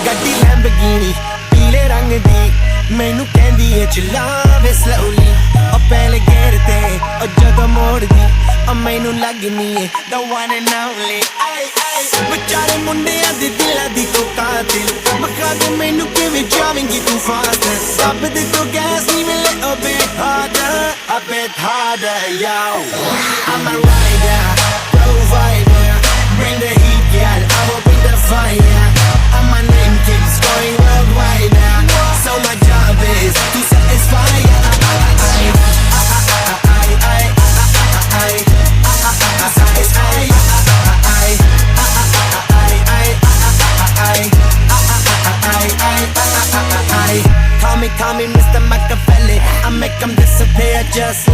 ਗੱਡੀ ਲੈਂਬਰਗਿਨੀ ਪੀਲੇ ਰੰਗ ਦੀ ਮੈਨੂੰ ਕਹਿੰਦੀ ਏ ਚਲਾਵੇ slowly ਉਹ ਪਹਿਲੇ ਗੇਅਰ ਤੇ ਉਹ ਜਦੋਂ ਮੋੜਦੀ ਉਹ ਮੈਨੂੰ ਲੱਗਨੀ ਏ the one and only ਵਿਚਾਰੇ ਮੁੰਡਿਆਂ ਦੇ ਦਿਲਾਂ ਦੀ ਤੂੰ ਕਾਤਿਲ ਬਖਾ ਦੇ ਮੈਨੂੰ ਕਿਵੇਂ ਜਾਵੇਂਗੀ ਤੂੰ ਫਾਸਟ ਸਭ ਦੇ ਤੋਂ ਗੈਸ ਨਹੀਂ ਮਿਲੇ a bit harder yo I'm a rider provider bring the heat girl I will bring the fire and my name keeps going worldwide now so my job is to satisfy Call me Mr. Machiavelli I make them disappear just